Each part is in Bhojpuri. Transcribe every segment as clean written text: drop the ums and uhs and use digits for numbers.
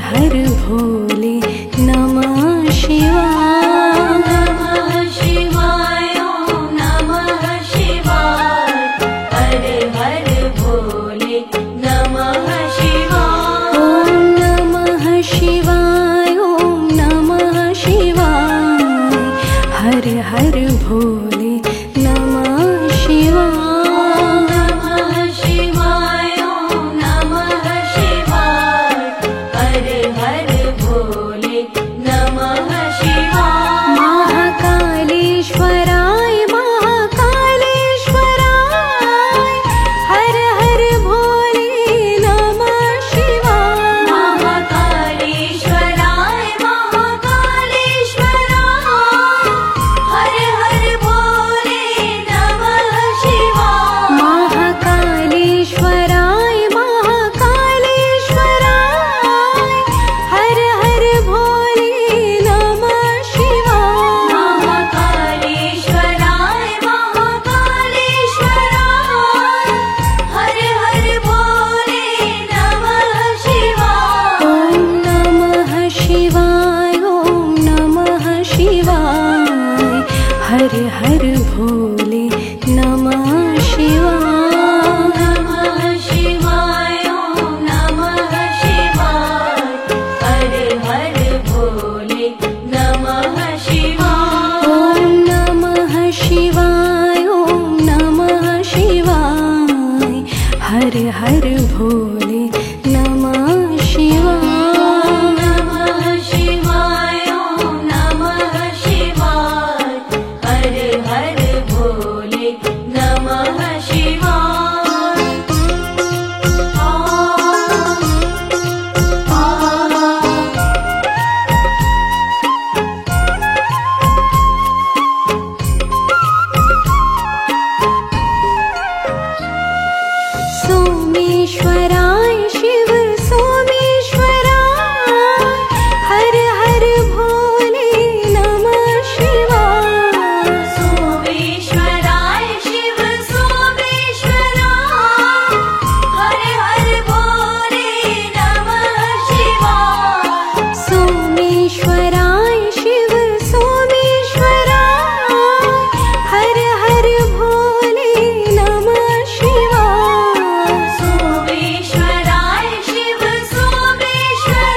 हर भोले नमः शिवाय। नमः शिवाय ओम नमः शिवाय। हर हर भोले नमः शिवाय। ओम नमः शिवाय ओम नमः शिवाय। हर हर भोले नमः शिवाय। नमः शिवाय ओम नमः शिवाय। हर हर भोले नमः शिवाय। महाकालेश्वराय महाकालेश्वराय। हर हर भोले नमः शिवाय। महाकालेश्वराय महाकालेश्वराय। हर हर भोले नमः शिवाय। महाकालेश्वराय महाकालेश्वराय। हर हर भोले नमः शिवाय। महाकालेश्वराय महाकालेश्वराय। हर हर भोले नमः शिवाय। ओम नमः शिवाय ओम नमः शिवाय। हर हर भोले नमः शिवाय। नमः शिवाय ओम नमः शिवाय। हर हर भोले नमः शिवाय। ओम नमः शिवाय ओम नमः शिवाय। हर हर भोले नमः शिवाय। नमः शिवाय ओम नमः शिवाय। हर हर भोले नमः शिवाय। सोमेश्वराय शिव सोमेश्वराय। हर हर भोले नमः शिवाय। सोमेश्वराय शिव सोमेश्वराय। हर हर भोले नमः शिवाय। सोमेश्वराय शिव सोमेश्वराय। हर हर भोले नमः शिवाय। सोमेश्वराय शिव सोमेश्वराय।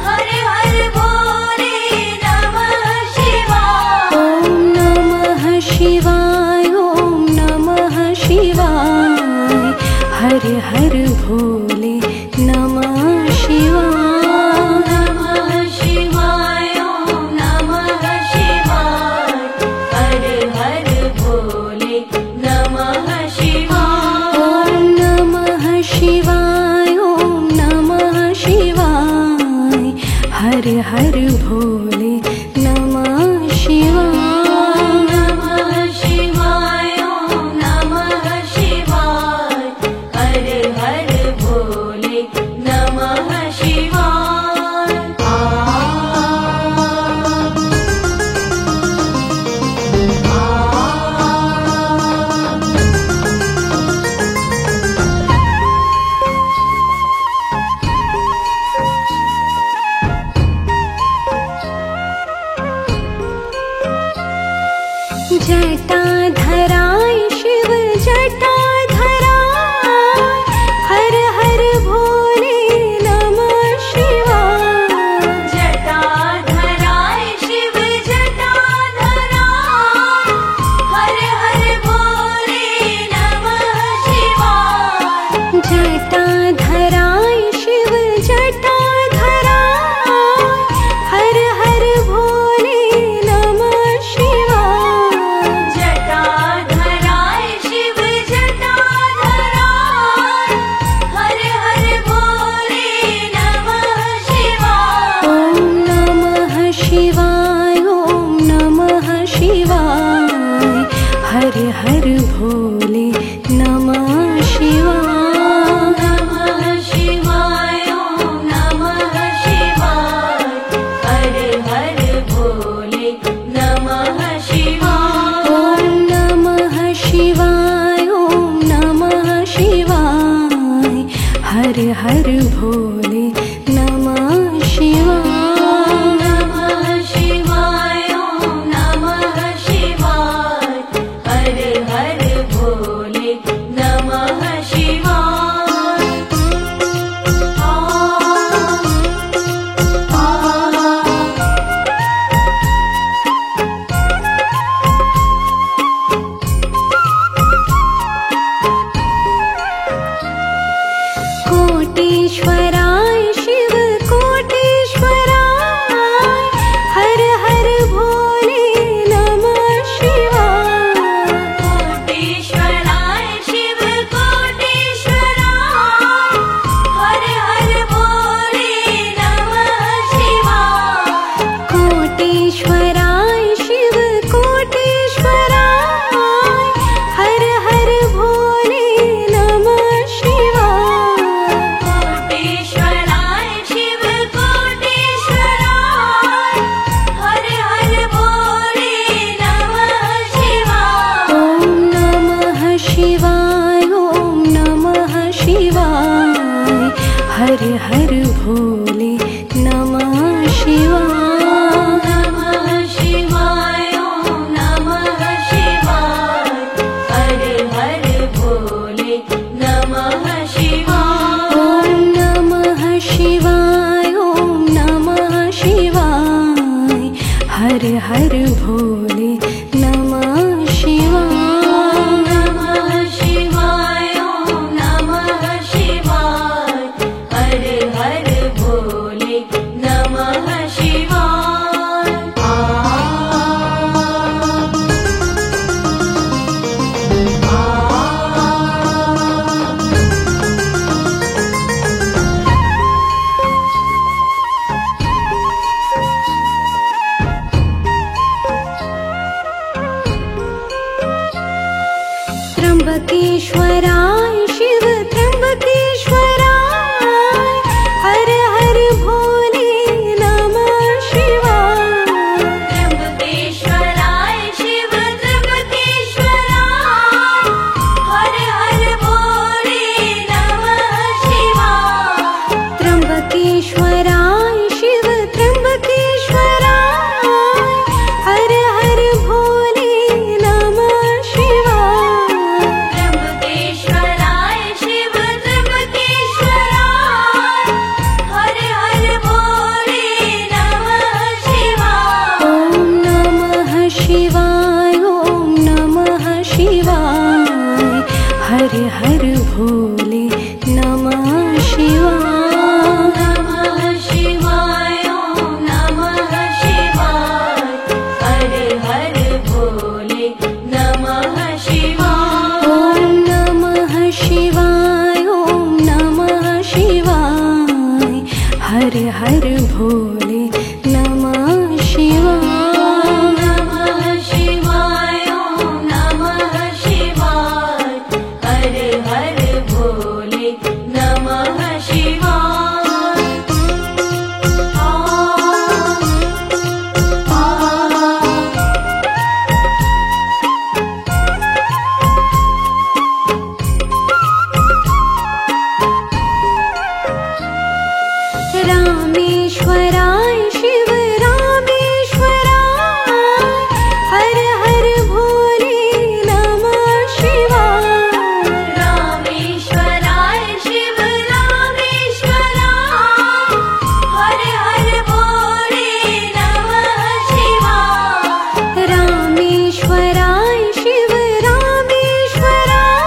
हर हर भोले नमः शिवाय। ओम नमः शिवाय ओम नमः शिवाय। हर हर भोले नमः शिवाय। नमः शिवाय ओम नमः शिवाय। हर हर भोले नमः शिवाय। ओम नमः शिवाय ओम नमः शिवाय। हर हर भोले नमः शिवाय। नमः शिवाय ओम नमः शिवाय। हर हर भोले नमः शिवाय। जटाधराय शिव जटाधराय। हर हर भोले नमः शिवाय। जटाधराय शिव जटाधराय। हर हर भोले नमः शिवाय। जटाधराय शिव जटाधराय। हर हर भोले नमः शिवाय। जटाधराय शिव जटाधराय। हर हर भोले नमः शिवाय। ओम नमः शिवाय ओम नमः शिवाय। हर हर भोले नमः शिवाय। नमः शिवाय ओम नमः शिवाय। हर हर भोले नमः शिवाय। ओम नमः शिवाय ओम नमः शिवाय। हर हर भोले हर हर भोले नमः शिवाय। नमः शिवाय ॐ नमः शिवाय हर हर भोले नमः शिवाय। त्र्यंबकेश्वराय शिव त्र्यंबकेश्वराय हर हर भोले नमः शिवाय। त्र्यंबकेश्वराय शिव त्र्यंबकेश्वराय हर हर भोले नमः शिवाय। त्र्यंबकेश्वराय शिव त्र्यंबकेश्वराय हर हर भोले नमः शिवाय। त्र्यंबकेश्वराय शिव त्र्यंबकेश्वराय हर हर भोले नमः शिवाय। ॐ नमः शिवाय ॐ नमः शिवाय हर हर भोले नमः शिवाय। नमः शिवाय ॐ नमः शिवाय हर हर भोले नमः शिवाय। ॐ नमः शिवाय ॐ नमः शिवाय हर हर भोले नमः शिवाय। नमः शिवाय ॐ नमः शिवाय हर हर भोले नमः शिवाय। रामेश्वराय शिव रामेश्वराय हर हर भोले नमः शिवाय। रामेश्वराय शिव रामेश्वराय हर हर भोले नमः शिवाय। रामेश्वराय शिव रामेश्वराय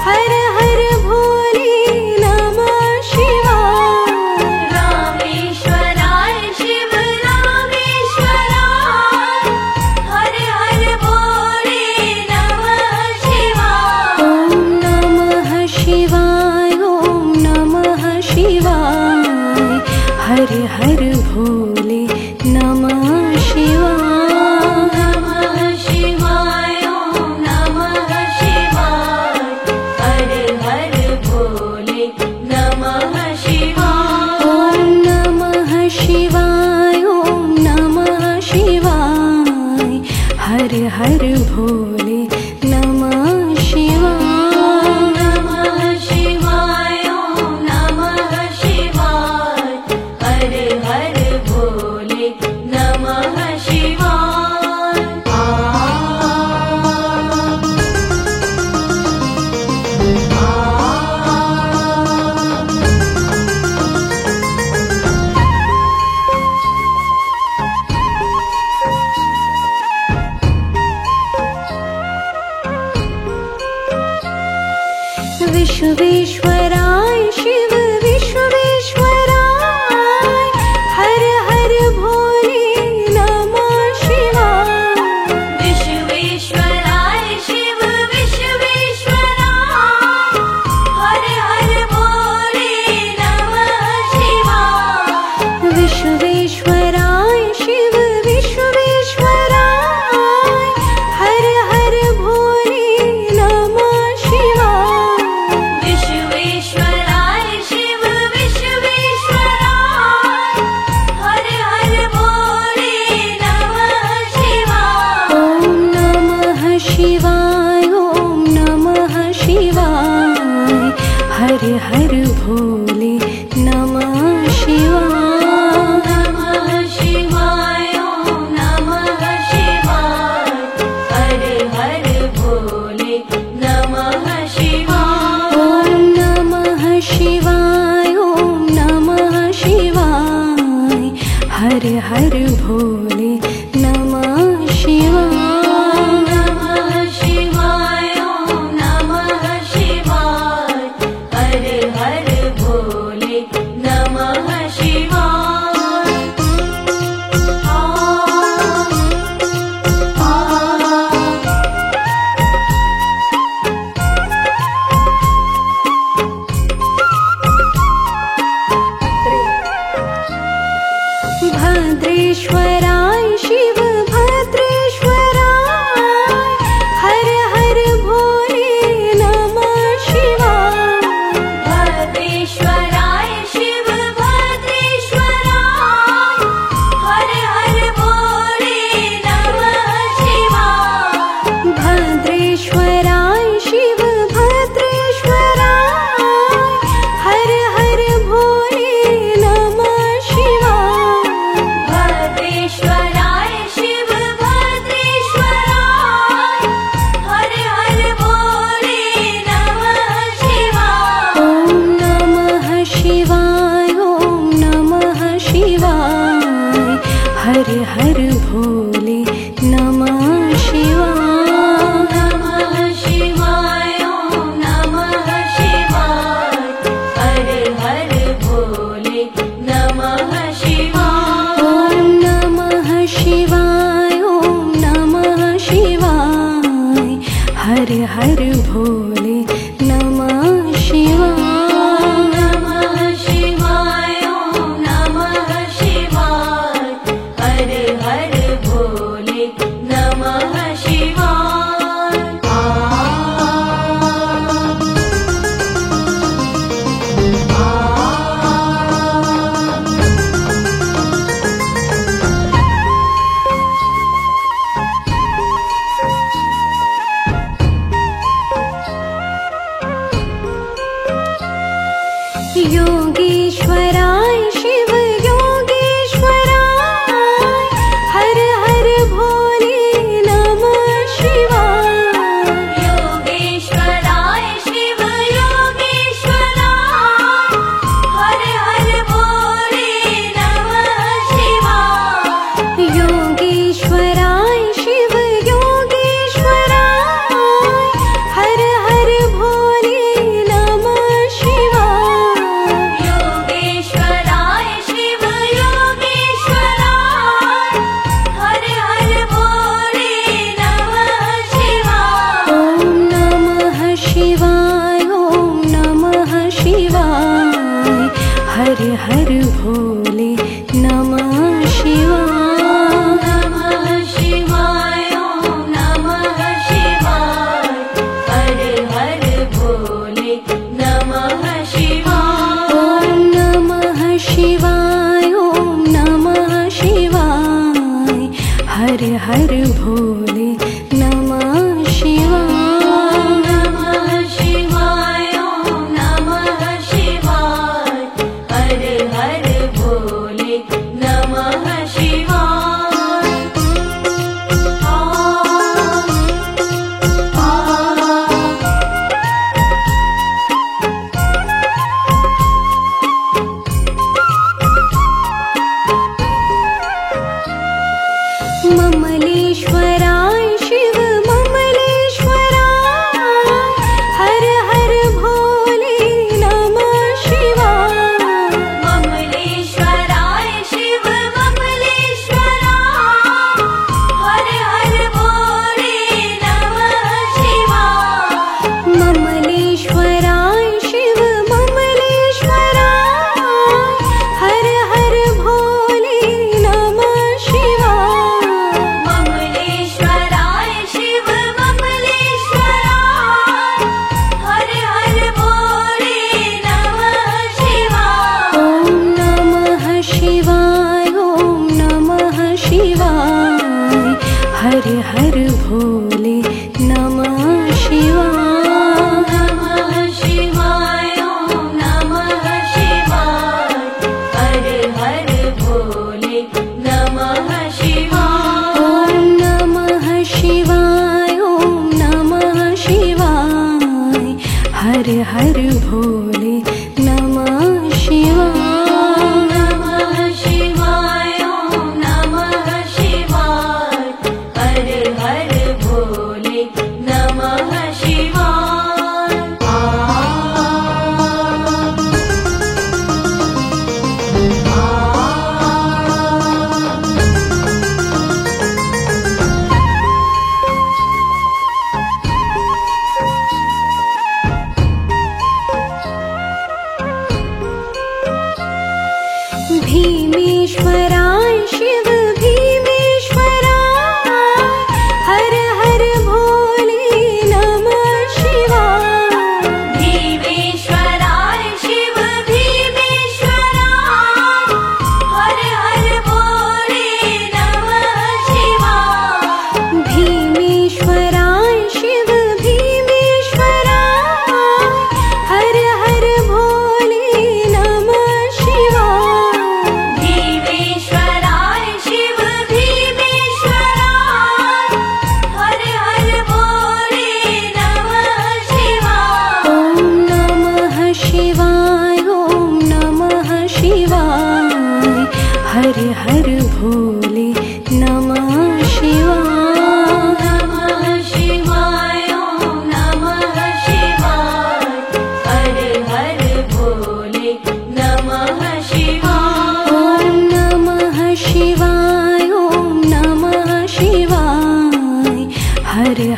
हर हर भोले नमः शिवाय। रामेश्वराय शिव रामेश्वराय हर हर भोले नमः शिवाय। ॐ नमः शिवाय ॐ नमः शिवाय हर हर भोले नमः शिवाय। नमः शिवाय ॐ नमः शिवाय हर हर भोले नमः शिवाय। ॐ नमः शिवाय ॐ नमः शिवाय हर हर भोले नमः शिवाय। नमः शिवाय ॐ नमः शिवाय हर हर भोले नमः शिवाय। विश्वेश्वराय शिव विश्वेश्वराय हर हर भोले नमः शिवाय। विश्वेश्वराय शिव विश्वेश्वराय हर हर भोले नमः शिवाय। विश्वेश्वराय शिव विश्वेश्वराय हर हर भोले नमः शिवाय। विश्वेश्वराय शिव विश्वेश्वराय हर हर भोले नमः शिवाय। ॐ नमः शिवाय ॐ नमः शिवाय हर हर भोले नमः शिवाय। नमः शिवाय ॐ नमः शिवाय हर हर भोले नमः शिवाय। ॐ नमः शिवाय ॐ नमः शिवाय हर हर भोले हर हर भोले नमः शिवाय। नमः शिवाय ॐ नमः शिवाय हर हर भोले नमः शिवाय। ॐ नमः शिवाय ॐ नमः शिवाय हर हर भोले नमः शिवाय। नमः शिवाय ॐ नमः शिवाय हर हर भोले नमः शिवाय। योगेश्वराय शिव योगेश्वराय हर हर भोले नमः शिवाय। योगेश्वराय शिव योगेश्वराय हर हर भोले नमः शिवाय। योगेश्वराय शिव योगेश्वराय हर हर भोले नमः शिवाय। योगेश्वराय शिव योगेश्वराय हर हर भोले नमः शिवाय। ॐ नमः शिवाय ॐ नमः शिवाय हर हर भोले नमः शिवाय। नमः शिवाय ॐ नमः शिवाय हर हर भोले नमः शिवाय। ॐ नमः शिवाय ॐ नमः शिवाय हर हर भोले नमः शिवाय। नमः शिवाय ॐ नमः शिवाय हर हर भोले नमः शिवाय। ममलेश्वराय शिव ममलेश्वराय हर हर भोले नमः शिवाय। ममलेश्वराय शिव ममलेश्वराय हर हर भोले नमः शिवाय। ममलेश्वराय शिव ममलेश्वराय हर हर भोले नमः शिवाय। ममलेश्वराय शिव ममलेश्वराय हर हर भोले नमः शिवाय। ॐ नमः शिवाय ॐ नमः शिवाय हर हर भोले नमः शिवाय। नमः शिवाय ॐ नमः शिवाय हर हर भोले नमः शिवाय। ॐ नमः शिवाय ॐ नमः शिवाय हर हर भोले नमः शिवाय। नमः शिवाय ॐ नमः शिवाय हर हर भोले नमः शिवाय।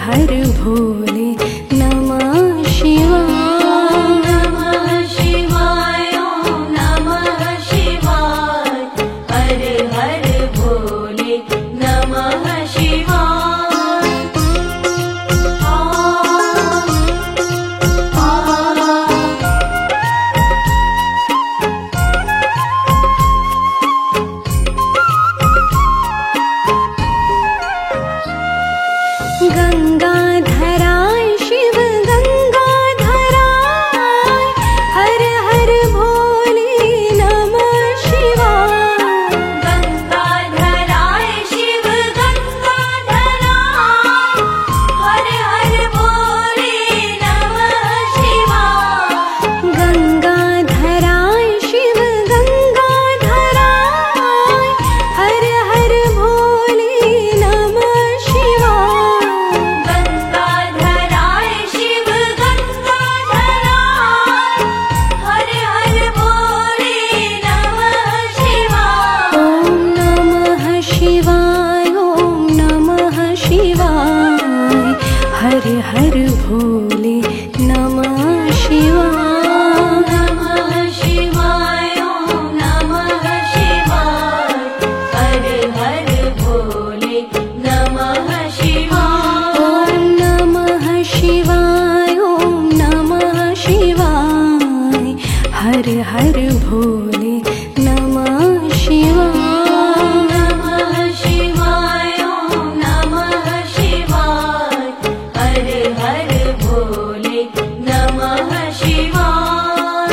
हर भोले नमः शिवाय। नमः शिवाय ॐ नमः शिवाय हर हर भोले नमः शिवाय। गंगाधराय शिव गंगाधराय हर हर भोले नमः शिवाय। गंगाधराय शिव गंगाधराय हर हर भोले नमः शिवाय। गंगाधराय शिव गंगाधराय हर हर भोले नमः शिवाय। गंगाधराय शिव गंगाधराय हर हर भोले नमः शिवाय। ॐ नमः शिवाय ॐ नमः शिवाय हर हर भोले नमः शिवाय। नमः शिवाय ॐ नमः शिवाय हर हर भोले नमः शिवाय। ॐ नमः शिवाय ॐ नमः शिवाय हर हर भोले नमः शिवाय। नमः शिवाय ॐ नमः शिवाय हर हर भोले नमः शिवाय।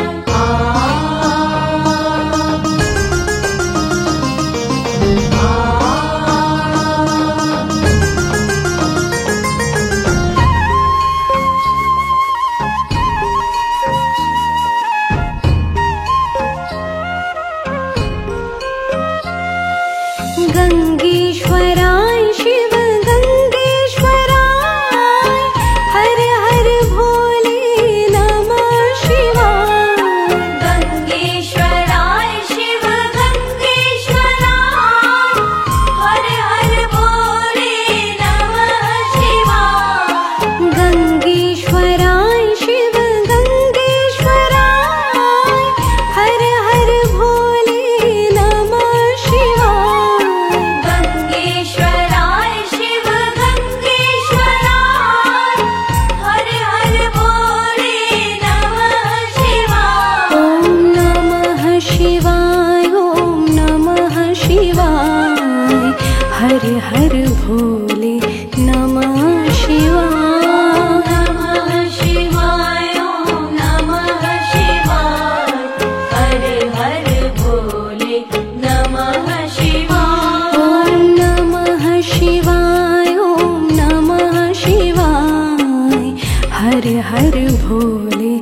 गंगेश्वराय शिव गंगेश्वराय हर हर भोले नमः शिवाय। गंगेश्वराय शिव गंगेश्वराय हर हर भोले नमः शिवाय। गंगेश्वराय शिव गंगेश्वराय हर हर भोले नमः शिवाय। गंगेश्वराय शिव गंगेश्वराय हर हर भोले नमः शिवाय। ॐ नमः शिवाय ॐ नमः शिवाय हर हर भोले नमः शिवाय। नमः शिवाय ॐ नमः शिवाय हर हर भोले नमः शिवाय। ॐ नमः शिवाय ॐ नमः शिवाय हर हर भोले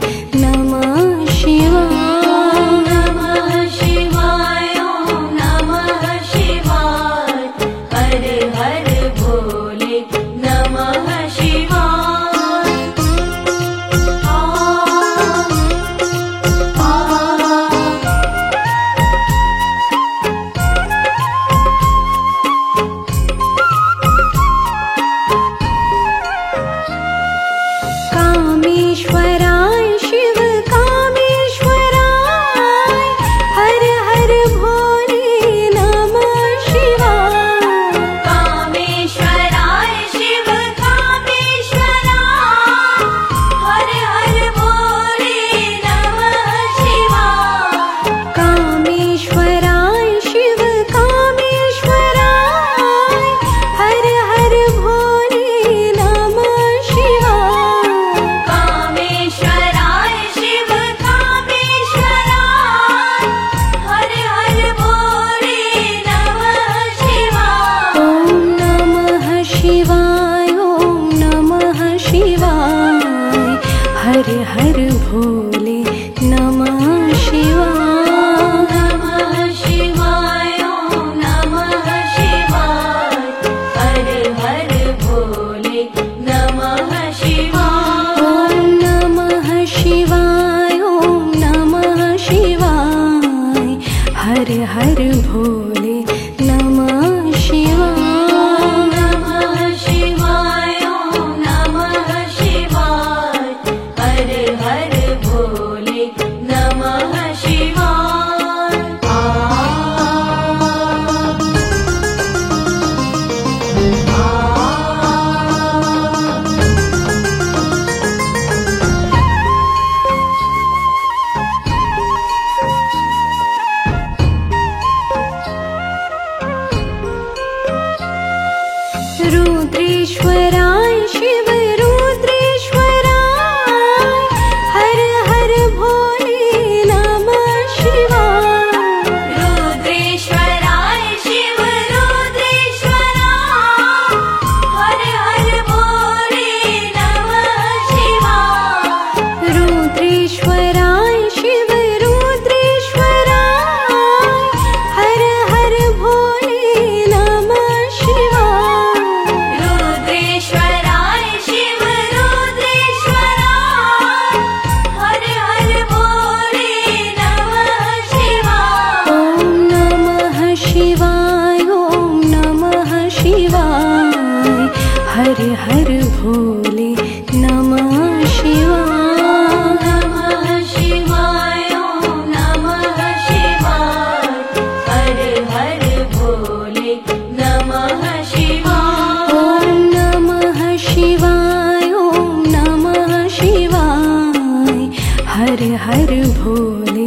नमः शिवाय। नमः शिवाय ॐ नमः शिवाय हर हर भोले नमः शिवाय। कामेश्वराय शिव कामेश्वराय हर हर भोले नमः शिवाय। कामेश्वराय शिव कामेश्वराय हर हर भोले नमः शिवाय। कामेश्वराय शिव कामेश्वराय हर हर भोले नमः शिवाय। कामेश्वराय शिव कामेश्वराय हर हर भोले नमः शिवाय। ॐ नमः शिवाय ॐ नमः शिवाय हर हर भोले नमः शिवाय। नमः शिवाय ॐ नमः शिवाय हर हर भोले नमः शिवाय। ॐ नमः शिवाय ॐ नमः शिवाय हर हर भोले नमः शिवाय। नमः शिवाय ॐ रुद्रेश्वराय शिव रुद्रेश्वराय हर हर भोले नमः शिवाय रुद्रेश्वराय शिव रुद्रेश्वराय हर हर भोले नमः शिवाय रुद्रेश्वराय शिव रुद्रेश्वराय हर हर भोले नमः शिवाय रुद्रेश्वराय शिव रुद्रेश्वराय हर हर भोले नमः शिवाय ॐ नमः शिवाय ॐ नमः शिवाय हर हर भोले नमः शिवाय नमः शिवाय ॐ नमः शिवाय हर हर भोले नमः शिवाय ॐ नमः शिवाय ॐ नमः शिवाय हर हर भोले